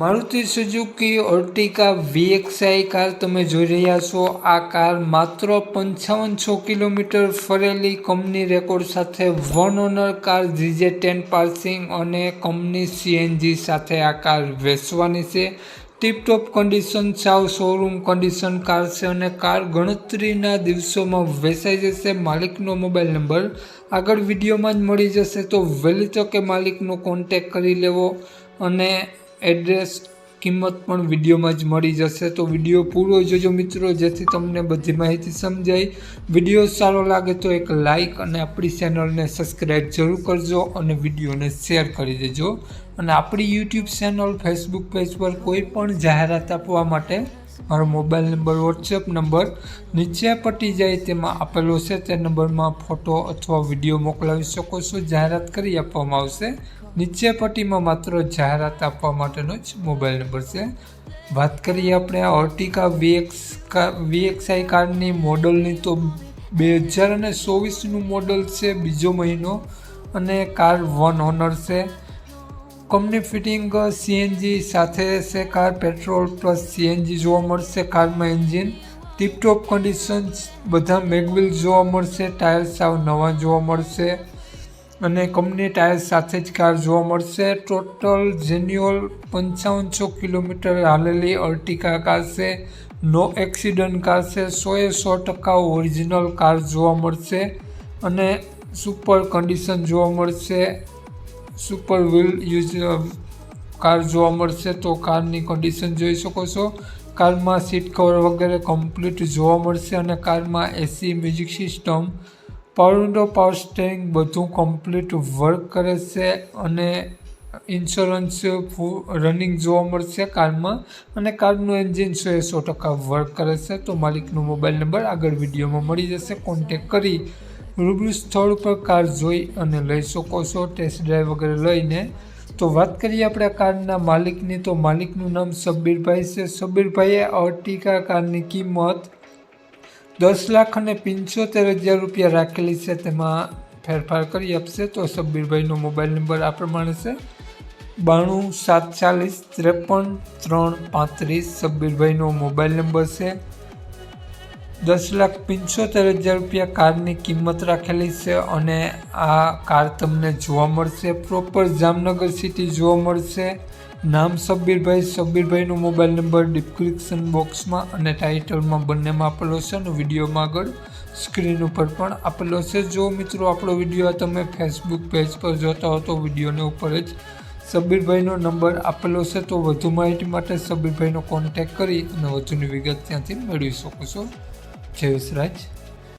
Maruti Suzuki Ertiga VXI car તમે જોઈ રહ્યા છો। આ કાર માત્ર 5500 કિલોમીટર ફરેલી કંપની રેકોર્ડ સાથે one honour car GJ10 passing અને કંપની CNG સાથે આ કાર વેચવાની છે। ટીપટોપ કન્ડિશન સાવ શોરૂમ કન્ડિશન કાર છે અને કાર ગણતરીના દિવસોમાં વેચાઈ જશે। માલિકનો મોબાઈલ નંબર આગળ વિડીયોમાં જ મળી જશે, તો વહેલી તકે માલિકનો કોન્ટેક કરી લેવો અને એડ્રેસ કિંમત પણ વિડીયોમાં જ મળી જશે। તો વિડીયો પૂરો જોજો મિત્રો, જેથી તમને બધી માહિતી સમજાય। વિડીયો સારો લાગે તો એક લાઇક અને આપણી ચેનલને સબસ્ક્રાઈબ જરૂર કરજો અને વિડીયોને શેર કરી દેજો। અને આપણી યુટ્યુબ ચેનલ ફેસબુક પેજ પર કોઈ પણ જાહેરાત આપવા માટે મારો મોબાઈલ નંબર વોટ્સએપ નંબર નીચે પટી જાય તેમાં આપેલો છે, તે નંબરમાં ફોટો અથવા વિડીયો મોકલાવી શકો છો। જાહેરાત કરી આપવામાં આવશે। નીચે પટ્ટીમાં માત્ર જાહેરાત આપવા માટેનો જ મોબાઈલ નંબર છે। વાત કરીએ આપણે આ અર્ટિકા VXI કારની મોડલની, તો 2024નું મોડલ છે, બીજો મહિનો, અને કાર વન ઓનર છે। કંપની ફિટિંગ CNG સાથે છે કાર, પેટ્રોલ પ્લસ CNG જોવા મળશે। કારમાં એન્જિન ટીપટોપ કન્ડિશન, બધા મેગવિલ જોવા મળશે। ટાયર સાવ નવા જોવા મળશે અને કંપની ટાયર સાથે જ કાર જોવા મળશે। ટોટલ જેન્યુઅલ 5500 કિલોમીટર હાલેલી અર્ટિકા કાર છે। નો એક્સિડન્ટ કાર છે, 100% ઓરિજિનલ કાર જોવા મળશે અને સુપર કન્ડિશન જોવા મળશે। સુપર વ્હીલ યુઝ કાર જોવા મળશે, તો કારની કન્ડિશન જોઈ શકો છો। કારમાં સીટ કવર વગેરે કમ્પ્લીટ જોવા મળશે અને કારમાં AC, music system, power window, power steering બધું કમ્પ્લીટ વર્ક કરે છે અને ઇન્સ્યોરન્સ રનિંગ જોવા મળશે કારમાં, અને કારનું એન્જિન 100% વર્ક કરે છે। તો માલિકનો મોબાઈલ નંબર આગળ વિડીયોમાં મળી જશે, કોન્ટેક કરી રૂબરૂ સ્થળ ઉપર કાર જોઈ અને લઈ શકો છો, ટેસ્ટ ડ્રાઈવ વગેરે લઈને। તો વાત કરીએ આપણે કારના માલિકની, તો માલિકનું નામ શબ્બીરભાઈ છે। શબ્બીરભાઈએ અર્ટિકા કારની કિંમત 10,75,000 રૂપિયા રાખેલી છે, તેમાં ફેરફાર કરી આપશે। તો શબ્બીરભાઈનો મોબાઈલ નંબર આ પ્રમાણે છે 92 740 53 35। શબ્બીરભાઈનો મોબાઈલ નંબર છે। 10,75,000 રૂપિયા કારની કિંમત રાખેલી છે અને આ કાર તમને જોવા મળશે પ્રોપર જામનગર સિટી જોવા મળશે। નામ શબ્બીરભાઈ, શબ્બીરભાઈનો મોબાઈલ નંબર ડિસ્ક્રિપ્શન બોક્સમાં અને ટાઇટલમાં બંનેમાં આપેલો છે અને વિડીયોમાં આગળ સ્ક્રીન ઉપર પણ આપેલો છે। જો મિત્રો આપણો વિડીયો તમે ફેસબુક પેજ પર જોતા હો તો વિડીયોને ઉપર જ શબ્બીરભાઈનો નંબર આપેલો છે, તો વધુ માહિતી માટે શબ્બીરભાઈનો કોન્ટેક કરી અને વધુની વિગત ત્યાંથી મેળવી શકો છો। જય વિસરાજ।